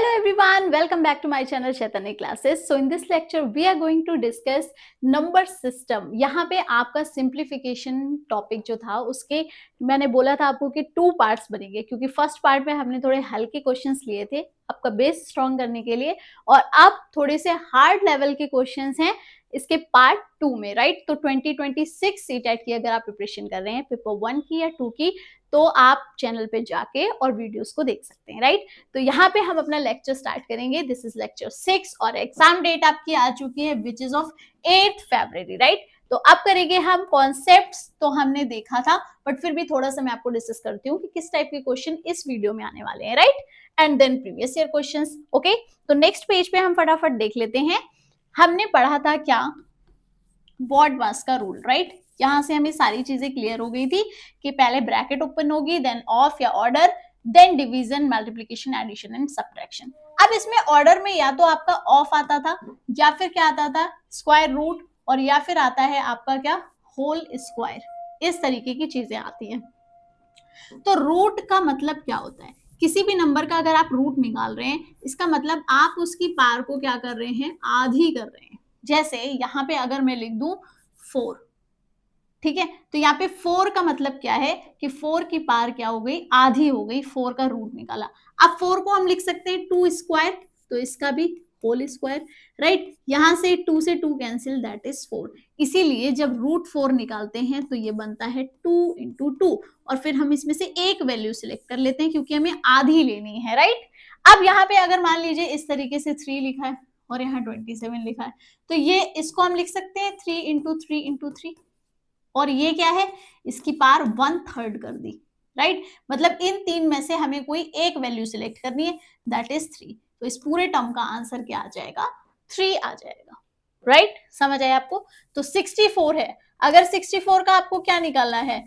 Hello everyone, welcome back to my channel Chaitanya Classes. So in this lecture we are going to discuss number system. यहाँ पे आपका simplification topic जो था उसके मैंने बोला था आपको कि 2 पार्ट्स बनेंगे क्योंकि फर्स्ट पार्ट में हमने थोड़े हल्के क्वेश्चंस लिए थे आपका बेस स्ट्रॉन्ग करने के लिए और अब थोड़े से हार्ड लेवल के क्वेश्चंस हैं इसके पार्ट 2 में, राइट। तो 2026 सीटेट की अगर आप प्रिपरेशन कर रहे हैं पेपर 1 की या 2 की तो आप चैनल पे जाके और वीडियोस को देख सकते हैं, राइट। तो यहाँ पे हम अपना लेक्चर स्टार्ट करेंगे। दिस इज लेक्चर 6 और एग्जाम डेट आपकी आ चुकी है which is of 8 February, right. तो अब करेंगे हम कॉन्सेप्ट्स, तो हमने देखा था बट फिर भी थोड़ा सा मैं आपको डिस्कस करती हूँ कि किस टाइप के क्वेश्चन इस वीडियो में आने वाले हैं, right, and then previous year questions. Okay, तो नेक्स्ट पेज पे हम फटाफट देख लेते हैं। हमने पढ़ा था क्या, बॉड मास का रूल, राइट। यहां से हमें सारी चीजें क्लियर हो गई थी कि पहले ब्रैकेट ओपन होगी, देन ऑफ या order, then division, multiplication, addition and subtraction. अब इसमें ऑर्डर में या तो आपका ऑफ आता था या फिर क्या आता था, स्क्वायर रूट, और या फिर आता है आपका क्या, होल स्क्वायर। इस तरीके की चीजें आती हैं। तो रूट का मतलब क्या होता है, किसी भी नंबर का अगर आप रूट निकाल रहे हैं इसका मतलब आप उसकी पावर को क्या कर रहे हैं, आधी कर रहे हैं। जैसे यहाँ पे अगर मैं लिख दूं 4, ठीक है, तो यहाँ पे 4 का मतलब क्या है कि 4 की पावर क्या हो गई, आधी हो गई, 4 का रूट निकाला। अब 4 को हम लिख सकते हैं 2 स्क्वायर, तो इसका भी होल स्क्वायर, राइट। यहां से 2 से 2 कैंसिल, दैट इज 4। इसीलिए जब रूट 4 निकालते हैं तो ये बनता है 2 इंटू 2, और फिर हम इसमें से एक वैल्यू सिलेक्ट कर लेते हैं क्योंकि हमें आधी लेनी है, राइट। अब यहाँ पे अगर मान लीजिए इस तरीके से 3 लिखा है और यहाँ 27 लिखा है, तो ये इसको हम लिख सकते हैं 3 इंटू 3 इंटू 3, और ये क्या है, इसकी पावर 1/3 कर दी, राइट। मतलब इन तीन में से हमें कोई एक वैल्यू सिलेक्ट करनी है, दैट इज 3। तो इस पूरे टर्म का आंसर क्या आ जाएगा, 3 आ जाएगा, राइट। समझ आया आपको। तो 64 है, अगर 64 का आपको क्या निकालना है,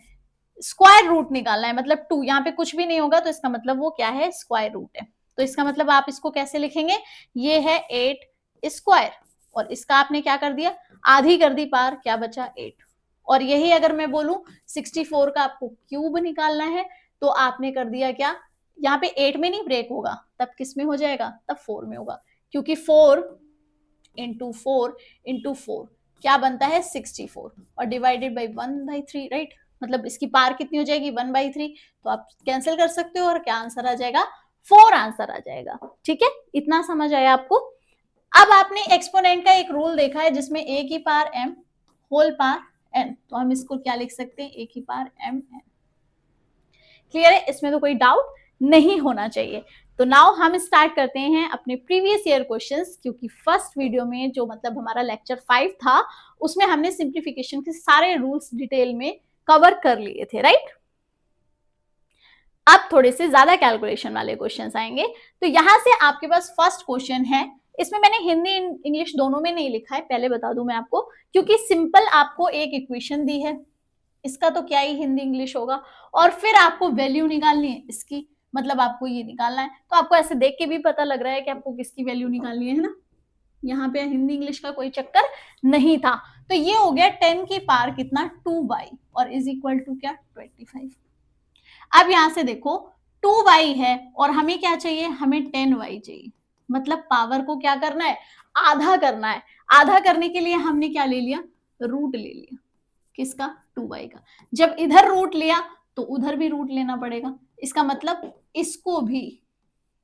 स्क्वायर रूट निकालना है, मतलब 2, यहाँ पे कुछ भी नहीं होगा तो इसका मतलब वो क्या है, स्क्वायर रूट है। तो इसका मतलब आप इसको कैसे लिखेंगे, ये है 8 स्क्वायर, और इसका आपने क्या कर दिया, आधी कर दी पावर, क्या बचा 8। और यही अगर मैं बोलूं 64 का आपको क्यूब निकालना है तो आपने कर दिया क्या, यहाँ पे 8 में नहीं ब्रेक होगा, तब किस में हो जाएगा, तब 4 में होगा, क्योंकि 4 इंटू 4 इंटू 4 क्या बनता है 64, और डिवाइडेड बाई 1/3, राइट। मतलब इसकी पावर कितनी हो जाएगी, 1/3। तो आप कैंसिल कर सकते हो और क्या आंसर आ जाएगा, 4 आंसर आ जाएगा, ठीक है। इतना समझ आया आपको। अब आपने एक्सपोनेंट का एक रूल देखा है जिसमें a की power m whole power n, तो हम इसको क्या लिख सकते हैं, a की पावर m n। क्लियर है, इसमें तो कोई डाउट नहीं होना चाहिए। तो नाउ हम स्टार्ट करते हैं अपने प्रीवियस ईयर क्वेश्चंस, क्योंकि फर्स्ट वीडियो में जो मतलब हमारा लेक्चर 5 था उसमें हमने सिंप्लीफिकेशन के सारे रूल्स डिटेल में कवर कर लिए थे, राइट। अब थोड़े से ज्यादा कैलकुलेशन वाले क्वेश्चंस आएंगे। तो यहां से आपके पास फर्स्ट क्वेश्चन है, इसमें मैंने हिंदी इंग्लिश दोनों में नहीं लिखा है, पहले बता दूं मैं आपको, क्योंकि सिंपल आपको एक इक्वेशन दी है, इसका तो क्या ही हिंदी इंग्लिश होगा, और फिर आपको वैल्यू निकालनी है इसकी, मतलब आपको ये निकालना है। तो आपको ऐसे देख के भी पता लग रहा है कि आपको किसकी वैल्यू निकालनी है ना, यहाँ पे हिंदी इंग्लिश का कोई चक्कर नहीं था। तो ये हो गया 10 की पावर कितना, 2y, और इज इक्वल टू क्या, 25। अब यहां से देखो 2y है और हमें क्या चाहिए, हमें 10y चाहिए, मतलब पावर को क्या करना है, आधा करना है। आधा करने के लिए हमने क्या ले लिया, रूट ले लिया, किसका, 2y का। जब इधर रूट लिया तो उधर भी रूट लेना पड़ेगा, इसका मतलब इसको भी,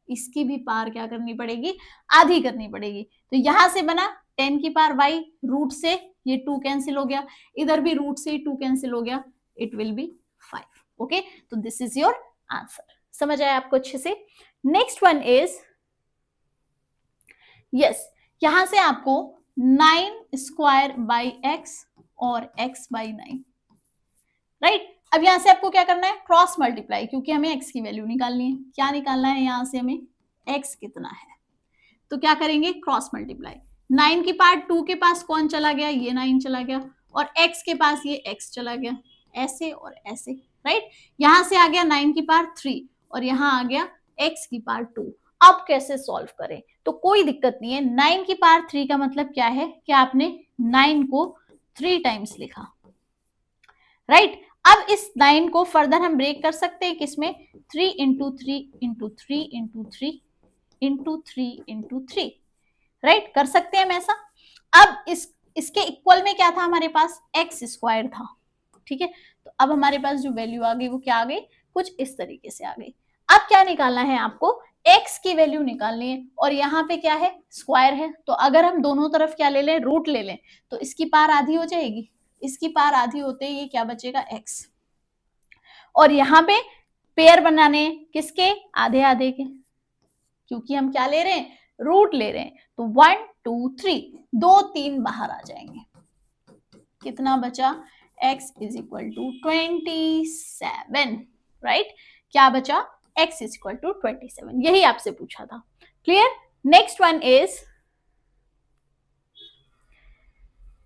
इसकी भी पावर क्या करनी पड़ेगी, आधी करनी पड़ेगी। तो यहां से बना 10 की पावर y, रूट से ये 2 कैंसिल हो गया, इधर भी रूट से 2 कैंसिल हो गया, इट विल बी 5। ओके, तो दिस इज योर आंसर। समझ आया आपको अच्छे से। नेक्स्ट वन इज, यस, यहां से आपको 9 स्क्वायर बाई x और x बाई 9, राइट। अब यहां से आपको क्या करना है, क्रॉस मल्टीप्लाई, क्योंकि हमें x की वैल्यू निकालनी है। क्या निकालना है, यहां से हमें x कितना है, तो क्या करेंगे, क्रॉस मल्टीप्लाई। 9 की पार्ट 2 के पास कौन चला गया, ये 9 चला गया, और x के पास ये x चला गया, ऐसे और ऐसे, राइट। यहां से आ गया 9 की पावर 3 और यहां आ गया x की पावर 2। अब कैसे सॉल्व करें, तो कोई दिक्कत नहीं है। 9 की पावर 3 का मतलब क्या है कि आपने 9 को 3 टाइम्स लिखा, राइट। अब इस 9 को फर्दर हम ब्रेक कर सकते हैं किसमें, 3 into 3 into 3 into 3 into 3 into 3, right, कर सकते हैं हम ऐसा। अब इसके इक्वल में क्या था हमारे पास, एक्स स्क्वायर था, ठीक है। तो अब हमारे पास जो वैल्यू आ गई वो क्या आ गई, कुछ इस तरीके से आ गई। अब क्या निकालना है आपको, x की वैल्यू निकालनी है, और यहाँ पे क्या है, स्क्वायर है। तो अगर हम दोनों तरफ क्या ले लें, रूट ले लें, तो इसकी पार आधी हो जाएगी, इसकी पार आधी होते ही ये क्या बचेगा, x। और यहाँ पे पेयर बनाने किसके, आधे आधे के, क्योंकि हम क्या ले रहे हैं, रूट ले रहे हैं। तो 1 2 3, 2 3 बाहर आ जाएंगे, कितना बचा, x is equal to 27, right. क्या बचा, x इज इक्वल टू 27, यही आपसे पूछा था। क्लियर। नेक्स्ट वन इज,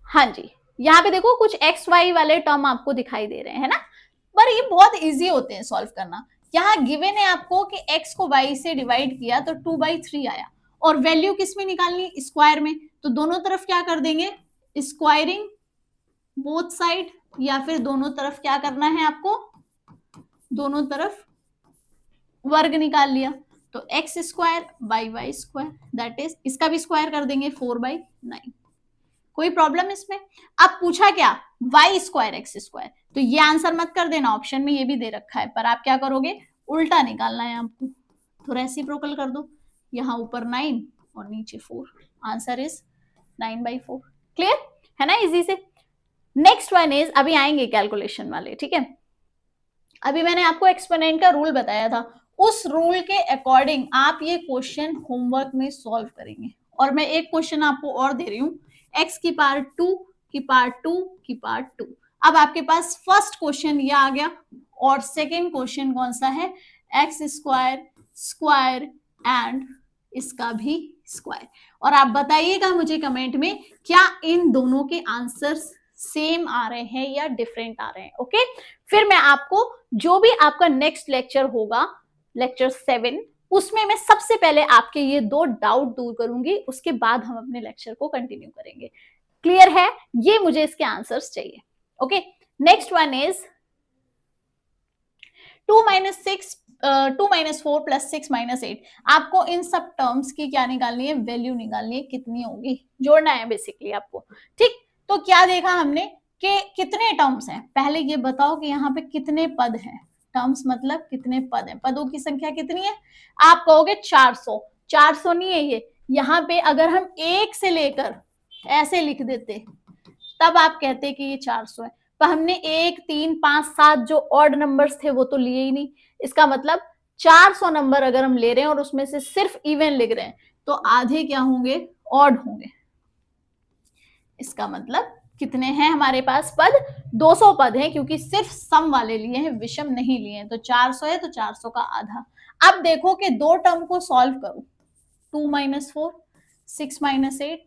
हाँ जी, यहाँ पे देखो कुछ एक्स वाई वाले टर्म आपको दिखाई दे रहे हैं, है ना, पर ये बहुत इजी होते हैं सॉल्व करना। यहाँ गिवन है आपको कि x को y से डिवाइड किया तो 2/3 आया, और वैल्यू किस में निकालनी, स्क्वायर में। तो दोनों तरफ क्या कर देंगे, स्क्वायरिंग बोथ साइड, या फिर दोनों तरफ क्या करना है आपको, दोनों तरफ वर्ग निकाल लिया। तो x square by y square, that is, इसका भी स्क्वायर कर देंगे 4/9। कोई प्रॉब्लम इसमें। अब पूछा क्या, y स्क्वायर एक्स स्क्वायर, तो ये आंसर मत कर देना, ऑप्शन में ये भी दे रखा है, पर आप क्या करोगे, उल्टा निकालना है आपको। तो रेसिप्रोकल कर दो, यहाँ ऊपर 9 और नीचे 4, आंसर इज 9/4। क्लियर है ना, इजी से। नेक्स्ट वन इज, अभी आएंगे कैलकुलेशन वाले, ठीक है। अभी मैंने आपको एक्सपोनेंट का रूल बताया था, उस रूल के अकॉर्डिंग आप ये क्वेश्चन होमवर्क में सॉल्व करेंगे। और मैं एक क्वेश्चन आपको और दे रही हूँ, x की पावर 2 की पावर 2 की पावर 2। अब आपके पास फर्स्ट क्वेश्चन ये आ गया, और सेकेंड क्वेश्चन कौन सा है, एक्स स्क्वायर स्क्वायर एंड इसका भी स्क्वायर। और आप बताइएगा मुझे कमेंट में, क्या इन दोनों के आंसर्स सेम आ रहे हैं या डिफरेंट आ रहे हैं। ओके, फिर मैं आपको जो भी आपका नेक्स्ट लेक्चर होगा, लेक्चर 7, उसमें मैं सबसे पहले आपके ये 2 डाउट दूर करूंगी, उसके बाद हम अपने लेक्चर को कंटिन्यू करेंगे। क्लियर है, ये मुझे इसके आंसर्स चाहिए। Okay, next one is 2 - 4 + 6 - 8। आपको इन सब टर्म्स की क्या निकालनी है, वैल्यू निकालनी है, कितनी होगी, जोड़ना है बेसिकली आपको। ठीक, तो क्या देखा हमने कि कितने टर्म्स हैं, पहले ये बताओ कि यहाँ पे कितने पद हैं। टर्म्स मतलब कितने पद हैं, पदों की संख्या कितनी है। आप कहोगे 400, 400 नहीं है ये, यहाँ पे अगर हम 1 से लेकर ऐसे लिख देते तब आप कहते कि ये 400 है, पर हमने 1 3 5 7 जो ऑड नंबर्स थे वो तो लिए ही नहीं। इसका मतलब 400 नंबर अगर हम ले रहे हैं और उसमें से सिर्फ इवन लिख रहे हैं, तो आधे क्या होंगे, ऑड होंगे। इसका मतलब कितने हैं हमारे पास पद, 200 पद हैं, क्योंकि सिर्फ सम वाले लिए हैं, विषम नहीं लिए हैं। तो 400 है तो 400 का आधा। अब देखो कि 2 टर्म को सॉल्व करो, 2 - 4 6 - 8,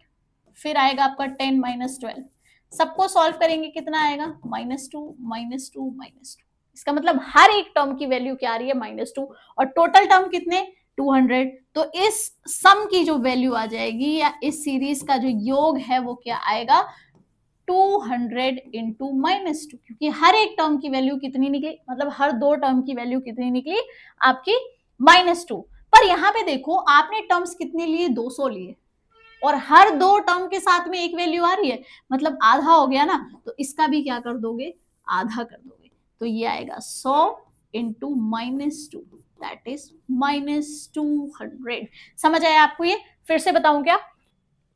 फिर आएगा आपका 10 - 12। सबको सॉल्व करेंगे कितना आएगा, -2 -2 -2। इसका मतलब हर एक टर्म की वैल्यू क्या आ रही है, -2, और टोटल टर्म कितने, 200। तो इस सम की जो वैल्यू आ जाएगी, या इस सीरीज का जो योग है वो क्या आएगा, 200 इंटू -2, क्योंकि हर एक टर्म की वैल्यू कितनी निकली, मतलब हर 2 टर्म की वैल्यू कितनी निकली आपकी, -2। पर यहाँ पे देखो आपने टर्म्स कितने लिए, 200 लिए, और हर 2 टर्म के साथ में एक वैल्यू आ रही है, मतलब आधा हो गया ना। तो इसका भी क्या कर दोगे, आधा कर दोगे। तो ये आएगा 100 इंटू -2, दैट इज -200। समझ आया आपको ये, फिर से बताऊं क्या,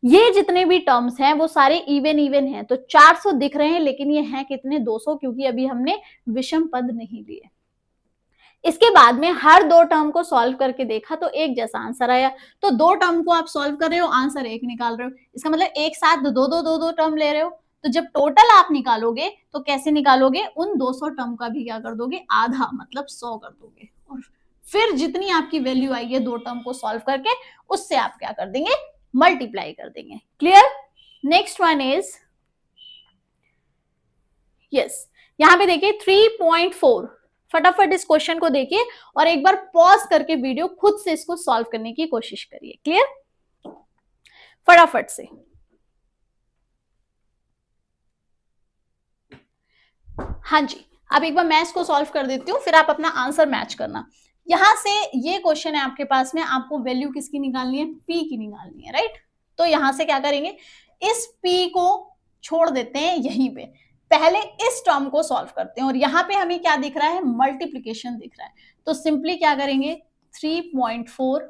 ये जितने भी टर्म्स हैं वो सारे इवन हैं। तो 400 दिख रहे हैं, लेकिन ये हैं कितने, 200, क्योंकि अभी हमने विषम पद नहीं लिए। इसके बाद में हर 2 टर्म को सॉल्व करके देखा तो एक जैसा आंसर आया। तो 2 टर्म को आप सॉल्व कर रहे हो, आंसर 1 निकाल रहे हो, इसका मतलब एक साथ दो टर्म ले रहे हो। तो जब टोटल आप निकालोगे तो कैसे निकालोगे, उन 200 टर्म का भी क्या कर दोगे, आधा, मतलब 100 कर दोगे। और फिर जितनी आपकी वैल्यू आई है 2 टर्म को सॉल्व करके, उससे आप क्या कर देंगे, मल्टीप्लाई कर देंगे। Clear. Next one is, yes, यहां पे देखिए 3.4। फटाफट इस क्वेश्चन को देखिए और एक बार पॉज करके वीडियो खुद से इसको सॉल्व करने की कोशिश करिए। क्लियर, फटाफट से। हाँ जी, अब एक बार मैं इसको सॉल्व कर देती हूँ, फिर आप अपना आंसर मैच करना। यहां से ये क्वेश्चन है आपके पास में, आपको वैल्यू किसकी निकालनी है, पी की निकालनी है, राइट। तो यहां से क्या करेंगे, इस पी को छोड़ देते हैं यहीं पे, पहले इस टर्म को सॉल्व करते हैं, और यहां पे हमें क्या दिख रहा है, मल्टीप्लीकेशन दिख रहा है। तो सिंपली क्या करेंगे, 3.4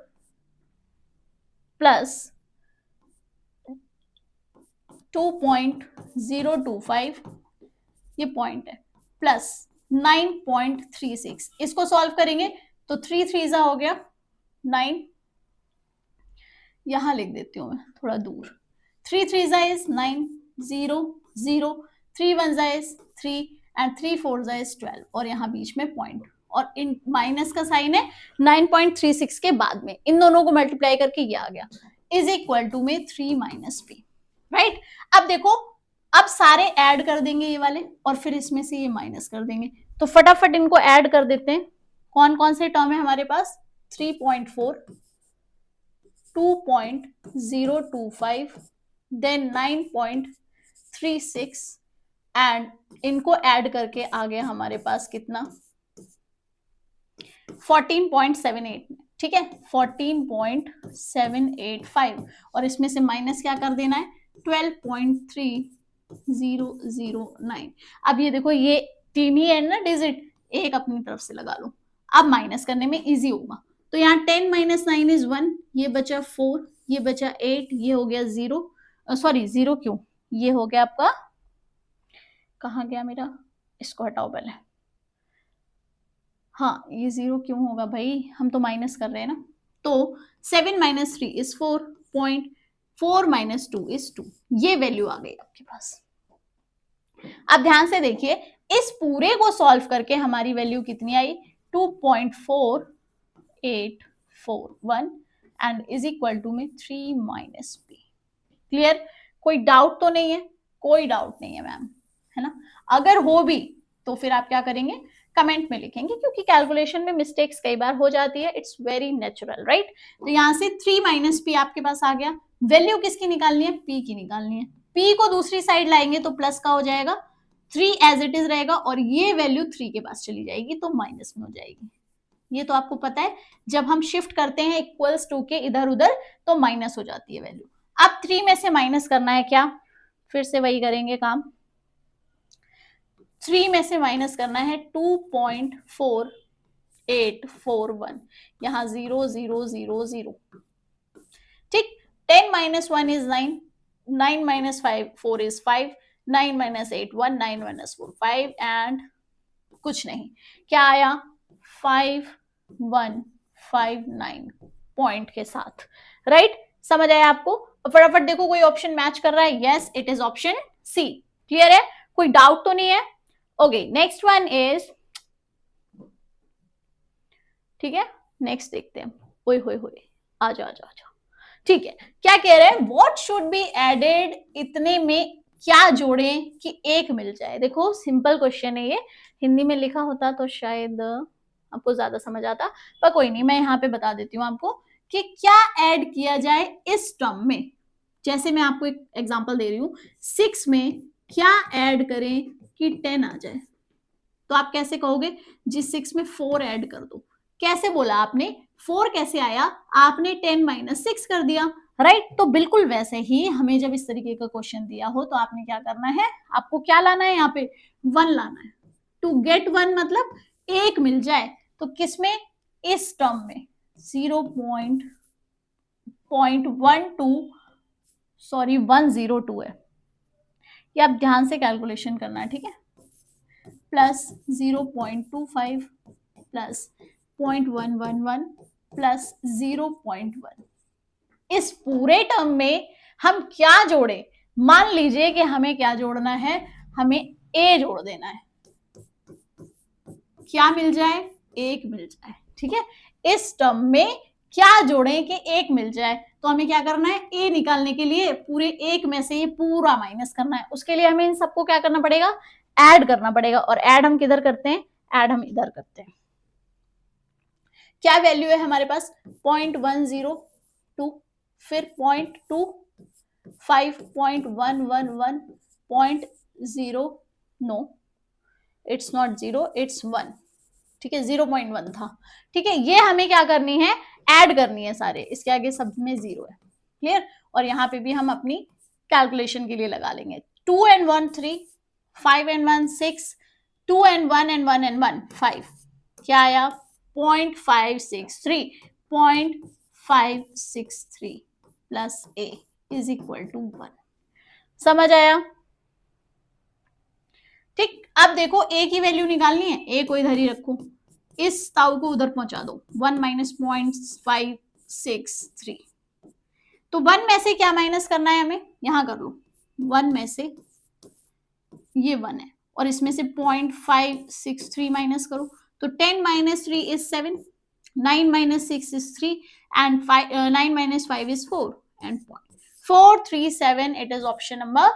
प्लस 2.025, ये पॉइंट है, प्लस 9.36, इसको सॉल्व करेंगे तो 3 3 हो गया 9, यहां लिख देती हूं मैं थोड़ा दूर, 3 3 इज 9, 0 0, 3 1 इज 3 एंड 3 4 इज 12, और यहाँ बीच में पॉइंट, और इन माइनस का साइन है 9.36 के बाद में, इन दोनों को मल्टीप्लाई करके ये आ गया, इज इक्वल टू में 3 माइनस पी, राइट। अब देखो, अब सारे ऐड कर देंगे ये वाले, और फिर इसमें से ये माइनस कर देंगे, तो फटाफट इनको ऐड कर देते हैं। कौन कौन से टर्म है हमारे पास, 3.4, 2.025, देन 9.36, एंड इनको ऐड करके आ गया हमारे पास कितना, 14.78, ठीक है, 14.785, और इसमें से माइनस क्या कर देना है, 12.3009। अब ये देखो, ये 3 ही है ना डिजिट, एक अपनी तरफ से लगा लो, अब माइनस करने में इजी होगा। तो यहाँ 10 माइनस 9 इज 1, ये बचा 4, ये बचा 8, ये हो गया 0, सॉरी 0 क्यों, ये हो गया आपका, कहाँ गया मेरा, इसको हटाओ पहले, हाँ ये 0 क्यों होगा भाई, हम तो माइनस कर रहे हैं ना। तो 7 माइनस 3 इज 4, 0.4 माइनस 2 इज 2, ये वैल्यू आ गई आपके पास। अब ध्यान से देखिए, इस पूरे को सॉल्व करके हमारी वैल्यू कितनी आई, 2.4841 एंड इज इक्वल टू में 3 माइनस पी। क्लियर, कोई डाउट तो नहीं है, कोई डाउट नहीं है मैम, है ना। अगर हो भी तो फिर आप क्या करेंगे, कमेंट में लिखेंगे, क्योंकि कैलकुलेशन में मिस्टेक्स कई बार हो जाती है, इट्स वेरी नेचुरल, राइट। तो यहां से 3 माइनस पी आपके पास आ गया, वैल्यू किसकी निकालनी है, पी की निकालनी है, पी को दूसरी साइड लाएंगे तो प्लस का हो जाएगा, 3 एज इट इज रहेगा, और ये वैल्यू 3 के पास चली जाएगी तो माइनस में हो जाएगी। ये तो आपको पता है, जब हम शिफ्ट करते हैं इक्वल्स टू के इधर उधर तो माइनस हो जाती है वैल्यू। अब 3 में से माइनस करना है क्या, फिर से वही करेंगे काम, 3 में से माइनस करना है 2.4841, यहां 0 0 0 0, ठीक। 10 minus 1 is 9, 9 minus 4 is 5, 9 minus 8 1, 9 minus 4 5, and कुछ नहीं, क्या आया, 5159 पॉइंट के साथ, राइट। समझ आया आपको, फटाफट देखो कोई ऑप्शन मैच कर रहा है, yes it is option C. Clear है, कोई डाउट तो नहीं है। ओके, नेक्स्ट वन इज, ठीक है, नेक्स्ट देखते हैं, ओए होए होए, आ जाओ आ जाओ आ जाओ, ठीक है। क्या कह रहे हैं, व्हाट शुड बी एडेड, इतने में क्या जोड़ें कि एक मिल जाए। देखो सिंपल क्वेश्चन है ये, हिंदी में लिखा होता तो शायद आपको ज्यादा समझ आता, पर कोई नहीं, मैं यहाँ पे बता देती हूँ आपको कि क्या ऐड किया जाए इस टर्म में। जैसे मैं आपको एक एग्जांपल दे रही हूँ, 6 में क्या ऐड करें कि 10 आ जाए, तो आप कैसे कहोगे जी, 6 में 4 ऐड कर दो, कैसे बोला आपने, 4 कैसे आया, आपने 10 माइनस 6 कर दिया, राइट। तो बिल्कुल वैसे ही हमें जब इस तरीके का क्वेश्चन दिया हो तो आपने क्या करना है, आपको क्या लाना है, यहाँ पे 1 लाना है, टू गेट 1 मतलब एक मिल जाए, तो किसमें, इस टर्म में 102 है, ये आप ध्यान से कैलकुलेशन करना है, ठीक है, प्लस 0.25 प्लस 0.111 प्लस 0.1, इस पूरे टर्म में हम क्या जोड़े, मान लीजिए कि हमें क्या जोड़ना है, हमें ए जोड़ देना है, क्या मिल जाए, एक मिल जाए, ठीक है। इस टर्म में क्या जोड़ें कि एक मिल जाए, तो हमें क्या करना है, ए निकालने के लिए पूरे एक में से ये पूरा माइनस करना है, उसके लिए हमें इन सबको क्या करना पड़ेगा, ऐड करना पड़ेगा, और ऐड हम किधर करते हैं, ऐड हम इधर करते हैं। क्या वैल्यू है हमारे पास, 0.102, फिर 0.2, 5.111, 0.0, नो इट्स नॉट 0 इट्स 1, ठीक है, 0.1 था, ठीक है। ये हमें क्या करनी है, ऐड करनी है सारे, इसके आगे सब में 0 है, क्लियर। और यहाँ पे भी हम अपनी कैलकुलेशन के लिए लगा लेंगे। 2 and 1 3, 5 and 1 6, 2 and 1 and 1 and 1 5, क्या आया 0.563, 0.563 plus a is equal to 1। समझ आया? ठीक, अब देखो a की वैल्यू निकालनी है, a को इधर ही रखो, इस ताऊ को उधर पहुंचा दो, 1 माइनस 0.563, तो 1 में से क्या माइनस करना है हमें, यहां कर लो, 1 में से ये 1 है और इसमें से 0.563 माइनस करो, तो 10 minus 3 is 7, 9 minus 6 is 3 and 9 minus 5 is 4 and 0.437, it is option number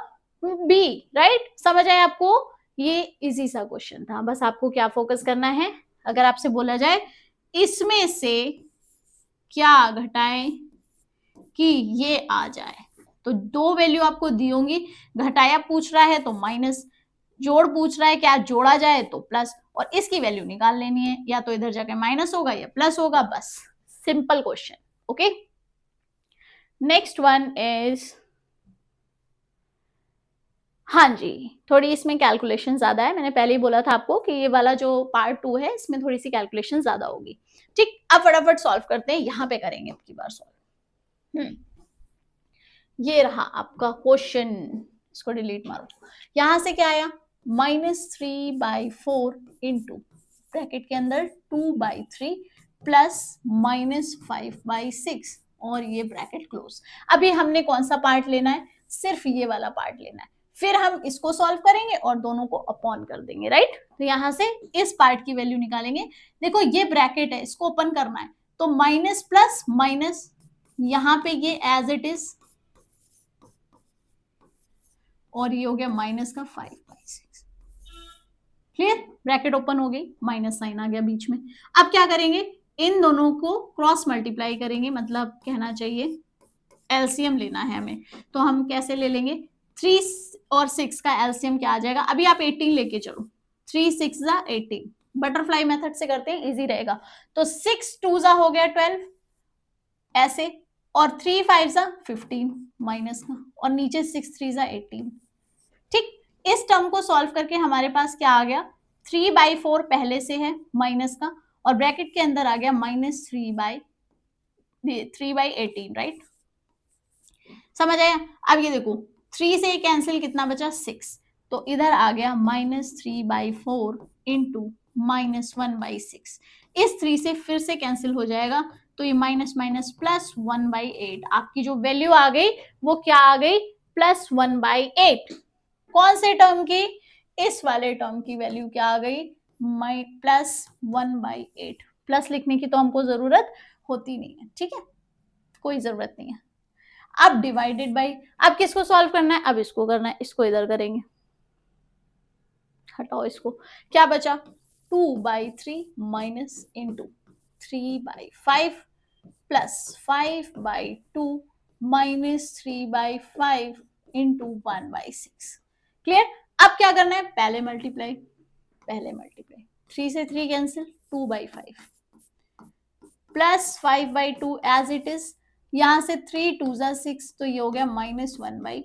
B, right. समझ आया आपको? ये इजी सा क्वेश्चन था, बस आपको क्या फोकस करना है, अगर आपसे बोला जाए इसमें से क्या घटाएं कि ये आ जाए, तो दो वैल्यू आपको दी होंगी, घटाया पूछ रहा है तो माइनस, जोड़ पूछ रहा है क्या जोड़ा जाए तो प्लस, और इसकी वैल्यू निकाल लेनी है, या तो इधर जाके माइनस होगा या प्लस होगा, बस simple question. Okay, next one is, हाँ जी, थोड़ी इसमें कैलकुलेशन ज्यादा है, मैंने पहले ही बोला था आपको कि ये वाला जो पार्ट 2 है इसमें थोड़ी सी कैलकुलेशन ज्यादा होगी। ठीक, अब फटाफट सॉल्व करते हैं, यहाँ पे करेंगे अब की बार सॉल्व। ये रहा आपका क्वेश्चन, इसको डिलीट मारो। यहां से क्या आया, -3/4 इंटू ब्रैकेट के अंदर 2/3 प्लस -5/6 और ये ब्रैकेट क्लोज। अभी हमने कौन सा पार्ट लेना है, सिर्फ ये वाला पार्ट लेना है, फिर हम इसको सॉल्व करेंगे और दोनों को अपॉन कर देंगे, राइट। तो यहां से इस पार्ट की वैल्यू निकालेंगे। देखो ये ब्रैकेट है, इसको ओपन करना है, तो माइनस प्लस माइनस, यहां पे ये एज इट इज, और ये हो गया माइनस का 5/6, क्लियर। ब्रैकेट ओपन हो गई, माइनस साइन आ गया बीच में। अब क्या करेंगे, इन दोनों को क्रॉस मल्टीप्लाई करेंगे, मतलब कहना चाहिए एलसीएम लेना है हमें, तो हम कैसे ले लेंगे, 3 और 6 का एलसीएम क्या आ जाएगा, अभी आप 18 लेके चलो, 3 6 जा 18, बटरफ्लाई मेथड से करते हैं, इजी रहेगा। तो 6 2 जा हो गया 12 ऐसे, और 3 5 जा 15 माइनस का, और नीचे 6 3 जा 18। ठीक, इस टर्म को सॉल्व करके हमारे पास क्या आ गया, 3/4 पहले से है माइनस का, और ब्रैकेट के अंदर आ गया -3/18, राइट। समझ आया? अब ये देखो 3 से कैंसिल कितना बचा 6, तो इधर आ गया -3/4 इंटू -1/6, इस 3 से फिर से कैंसिल हो जाएगा, तो ये माइनस माइनस प्लस 1/8, आपकी जो वैल्यू आ गई वो क्या आ गई, +1/8। कौन से टर्म की, इस वाले टर्म की वैल्यू क्या आ गई, +1/8। प्लस लिखने की तो हमको जरूरत होती नहीं है, ठीक है, कोई जरूरत नहीं है। अब डिवाइडेड बाई, अब किसको सॉल्व करना है, अब इसको करना है, इसको इधर करेंगे, हटाओ इसको, क्या बचा 2/3 minus into 3/5 plus 5/2 minus 3/5 into 1/6, clear. अब क्या करना है, पहले मल्टीप्लाई 3 से 3 cancel, 2/5 plus 5/2 as it is, यहां से 3 2 जा 6, तो ये हो गया -1/10।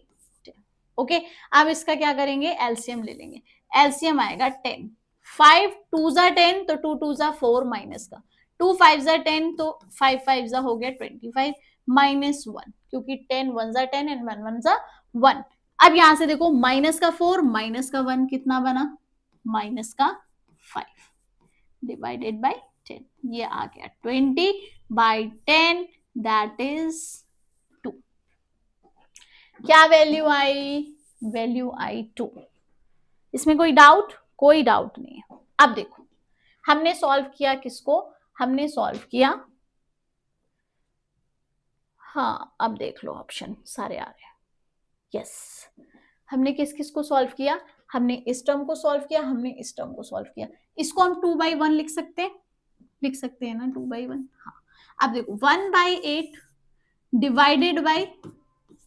ओके, अब इसका क्या करेंगे, एलसीएम ले लेंगे, एलसीएम आएगा 10, 5 2 जा 10, तो 2 2 जा 4 माइनस का, 2 5 जा 10, तो 5 5 जा हो गया 25 माइनस 1, क्योंकि 10 1 जा 10 एंड 1 1 जा 1। अब यहां से देखो माइनस का 4 माइनस का 1 कितना बना, माइनस का 5 डिवाइडेड बाय 10, ये आ गया 20/10, दैट इज 2। क्या वैल्यू आई, वैल्यू आई 2। इसमें कोई डाउट, कोई डाउट नहीं है। अब देखो हमने सॉल्व किया किसको, हमने सॉल्व किया, हाँ अब देख लो ऑप्शन सारे आ रहे हैं, यस हमने किस किस को सॉल्व किया, हमने इस टर्म को सॉल्व किया, हमने इस टर्म को सॉल्व किया। इसको हम 2/1 लिख सकते हैं, लिख सकते हैं ना 2/1, हाँ। अब देखो 1/8 डिवाइडेड बाय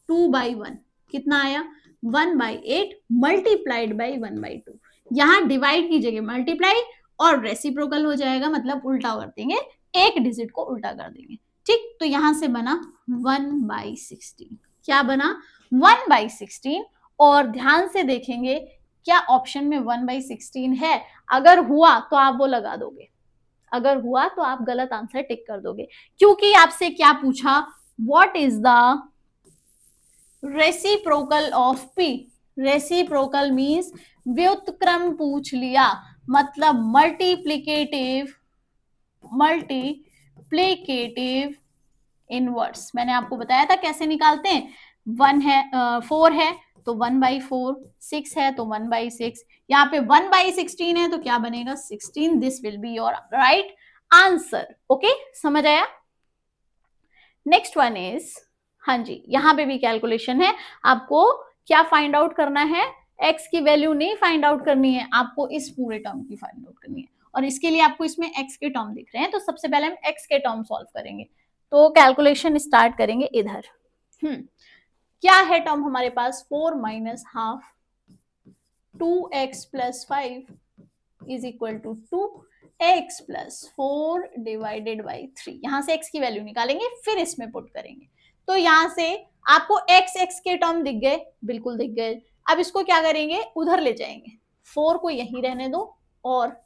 2/1 कितना आया, 1/8 मल्टीप्लाइड बाय 1/2, यहां डिवाइड की जगह मल्टीप्लाई और रेसिप्रोकल हो जाएगा मतलब उल्टा कर देंगे, एक डिजिट को उल्टा कर देंगे। ठीक, तो यहां से बना 1/16। क्या बना? 1/16। और ध्यान से देखेंगे क्या ऑप्शन में 1/16 है? अगर हुआ तो आप वो लगा दोगे, अगर हुआ तो आप गलत आंसर टिक कर दोगे, क्योंकि आपसे क्या पूछा, what is the reciprocal of P. Reciprocal means व्युत्क्रम पूछ लिया, मतलब मल्टीप्लिकेटिव इनवर्स। मैंने आपको बताया था कैसे निकालते हैं। 1 है 4 है तो 1/4, 6 है तो 1/6, यहाँ पे 1/16 है तो क्या बनेगा? 16। This will be your right answer. Okay, समझ आया? नेक्स्ट वन इज, हाँ जी, यहाँ पे भी कैलकुलेशन है। आपको क्या फाइंड आउट करना है? x की वैल्यू नहीं फाइंड आउट करनी है, आपको इस पूरे टर्म की फाइंड आउट करनी है। और इसके लिए आपको इसमें x के टर्म दिख रहे हैं, तो सबसे पहले हम x के टर्म सॉल्व करेंगे। तो कैलकुलेशन स्टार्ट करेंगे इधर। क्या है टर्म हमारे पास? 4 minus half 2x plus 5 is equal to 2x plus 4 divided by 3। यहां से x की वैल्यू निकालेंगे, फिर इसमें पुट करेंगे। तो यहां से आपको x के टर्म दिख गए, बिल्कुल दिख गए। अब इसको क्या करेंगे? उधर ले जाएंगे, 4 को यहीं रहने दो और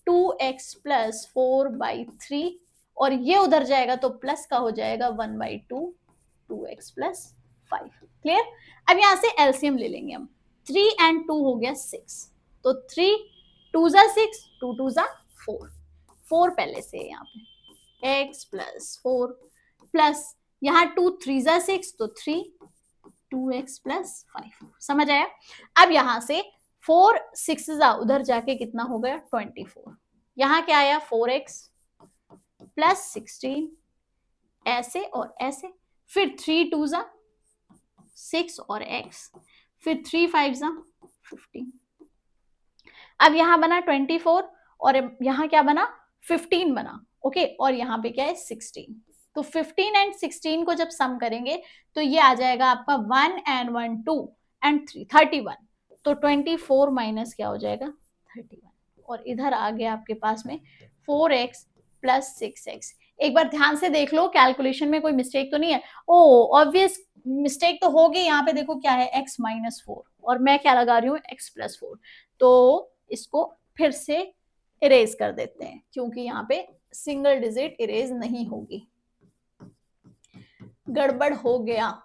2x प्लस 4/3, और ये उधर जाएगा तो प्लस का हो जाएगा 1/2 2x प्लस 5। क्लियर? अब यहां से एलसीएम ले लेंगे हम। 3 and 2 हो गया 6, तो 3 2 जा 6, 2 2 जा 4, 4 पहले से है यहाँ पे, x प्लस 4 प्लस यहाँ 2 3 जा 6 तो 3 2x प्लस 5। समझ आया? अब यहां से 4 6 जा उधर जाके कितना हो गया? 24। यहाँ क्या आया? 4x प्लस 16, ऐसे और ऐसे, फिर 3 2 जा 6 और x, फिर 3 5 जा 15। अब यहां बना 24 और यहां क्या बना? 15 बना। ओके, और यहां पे क्या है? 16। तो 15 एंड 16 को जब सम करेंगे तो ये आ जाएगा आपका 1 and 1 2 and 3 31। तो 24 माइनस क्या हो जाएगा? 31। और इधर आ गया आपके पास में 4x प्लस 6x। एक बार ध्यान से देख लो कैलकुलेशन में कोई मिस्टेक तो नहीं है। ओ ऑब्वियस मिस्टेक तो होगी, यहाँ पे देखो क्या है? x माइनस 4 और मैं क्या लगा रही हूँ? x plus 4। तो इसको फिर से इरेज कर देते हैं, क्योंकि यहाँ पे सिंगल डिजिट इरेज नहीं होगी। गड़बड़ हो गया,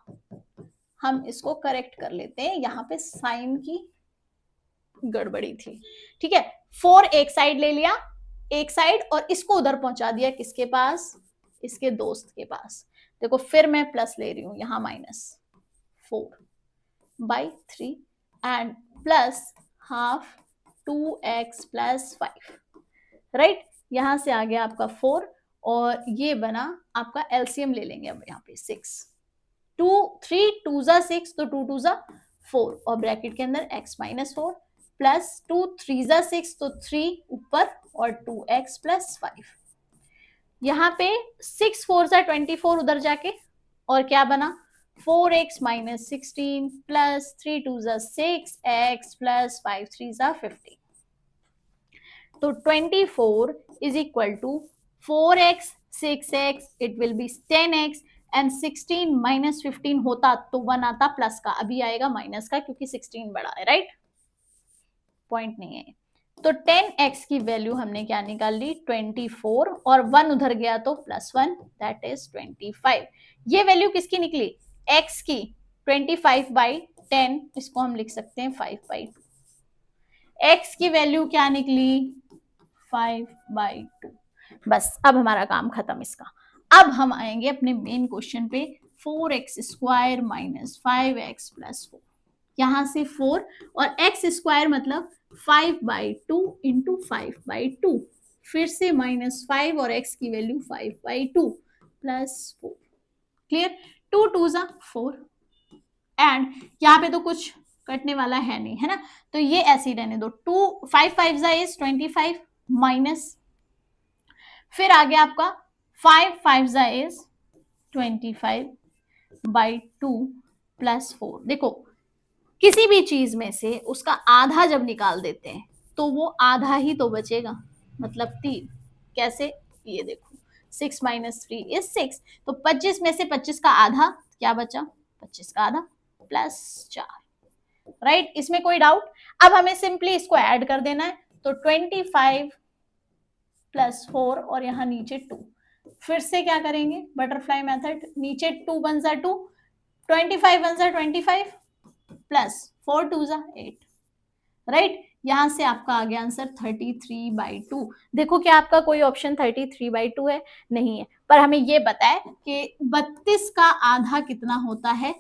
हम इसको करेक्ट कर लेते हैं, यहाँ पे साइन की गड़बड़ी थी। ठीक है, 4 एक साइड ले लिया, एक साइड, और इसको उधर पहुंचा दिया किसके पास? इसके दोस्त के पास। देखो फिर मैं प्लस ले रही हूं, यहां minus 4/3 and plus half 2x plus 5। Right, यहां से आ गया आपका 4 और ये बना आपका एलसीएम ले लेंगे अब यहाँ पे 6। 2 3 2 जा 6 तो 2 2 जा 4 और ब्रैकेट के अंदर x माइनस 4 प्लस 2 3 जा 6 तो 3 ऊपर और 2x प्लस 5। यहाँ पे 6 4 जा 24 उधर जाके, और क्या बना? 4x माइनस 16 प्लस 3 2 जा 6x प्लस 5 3 जा 15। तो 24 is equal to 4x 6x, it will be 10x, and 16 minus 15 होता तो 1 आता प्लस का, अभी आएगा माइनस का क्योंकि 16 बड़ा है। राइट, पॉइंट नहीं है। तो 10x की वैल्यू हमने क्या निकाल ली? 24, और 1 उधर गया तो +1, दैट इज 25। ये वैल्यू किसकी निकली? x की। 25/10, इसको हम लिख सकते हैं 5/2। x की वैल्यू क्या निकली? 5/2। बस अब हमारा काम खत्म इसका। अब हम आएंगे अपने मेन क्वेश्चन पे, 4x² माइनस 5x प्लस 4। यहां से 4 और x² मतलब 5/2 इंटू 5/2, फिर से -5 और x की वैल्यू 5/2 प्लस 4। क्लियर? 2 2 जा 4 एंड यहाँ पे तो कुछ कटने वाला है नहीं, है ना, तो ये ऐसे ही रहने दो। 2 5 5 जा इज 25 माइनस, फिर आ गया आपका 5 5 जा इज 25/2 प्लस 4। देखो किसी भी चीज में से उसका आधा जब निकाल देते हैं तो वो आधा ही तो बचेगा, मतलब 3। कैसे, ये देखो 6 माइनस 3 इज 6। तो 25 में से 25 का आधा क्या बचा, 25 का आधा प्लस 4, राइट। इसमें कोई डाउट। अब हमें सिंपली इसको ऐड कर देना है, तो 25 प्लस 4 और यहाँ नीचे 2। फिर से क्या करेंगे, बटरफ्लाई मेथड, नीचे 2 वन जा 2, 25 वन जा 25 प्लस 4 टू जा 8, राइट। यहां से आपका आ गया आंसर 33/2। देखो क्या आपका कोई ऑप्शन 33/2 है, नहीं है, पर हमें ये पता है कि 32 का आधा कितना होता है,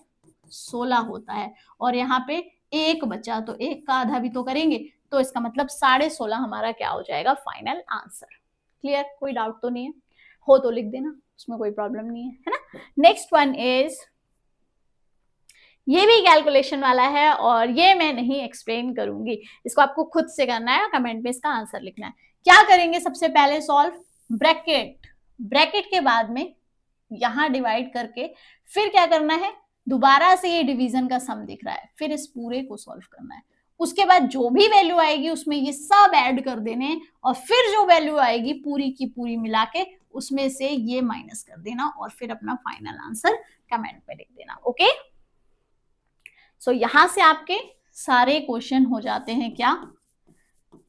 16 होता है, और यहाँ पे एक बचा, तो एक का आधा भी तो करेंगे, तो इसका मतलब 16.5 हमारा क्या हो जाएगा, फाइनल आंसर। क्लियर, कोई डाउट तो नहीं है, हो तो लिख देना, उसमें कोई प्रॉब्लम नहीं है ना। नेक्स्ट वन इज, ये भी कैलकुलेशन वाला है और ये मैं नहीं एक्सप्लेन करूंगी, इसको आपको खुद से करना है, कमेंट में इसका आंसर लिखना है। क्या करेंगे सबसे पहले, सॉल्व ब्रैकेट, ब्रैकेट के बाद में यहां डिवाइड करके फिर क्या करना है, दोबारा से ये डिवीजन का सम दिख रहा है, फिर इस पूरे को सॉल्व करना है। उसके बाद जो भी वैल्यू आएगी उसमें ये सब ऐड कर देने, और फिर जो वैल्यू आएगी पूरी की पूरी मिला के उसमें से ये माइनस कर देना, और फिर अपना फाइनल आंसर कमेंट में लिख देना। ओके, सो यहां से आपके सारे क्वेश्चन हो जाते हैं क्या,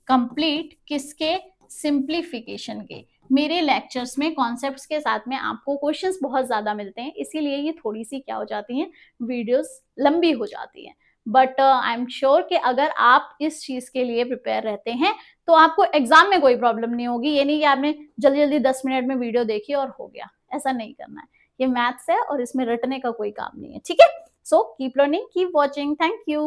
कंप्लीट। किसके, सिंप्लीफिकेशन के। मेरे लेक्चर्स में कॉन्सेप्ट्स के साथ में आपको क्वेश्चंस बहुत ज्यादा मिलते हैं, इसीलिए ये थोड़ी सी क्या हो जाती हैं, वीडियोस लंबी हो जाती हैं। बट आई एम श्योर कि अगर आप इस चीज के लिए प्रिपेयर रहते हैं तो आपको एग्जाम में कोई प्रॉब्लम नहीं होगी। ये नहीं कि आपने जल्दी जल्दी 10 मिनट में वीडियो देखी और हो गया, ऐसा नहीं करना है। ये मैथ्स है और इसमें रटने का कोई काम नहीं है, ठीक है। So keep learning, keep watching. Thank you.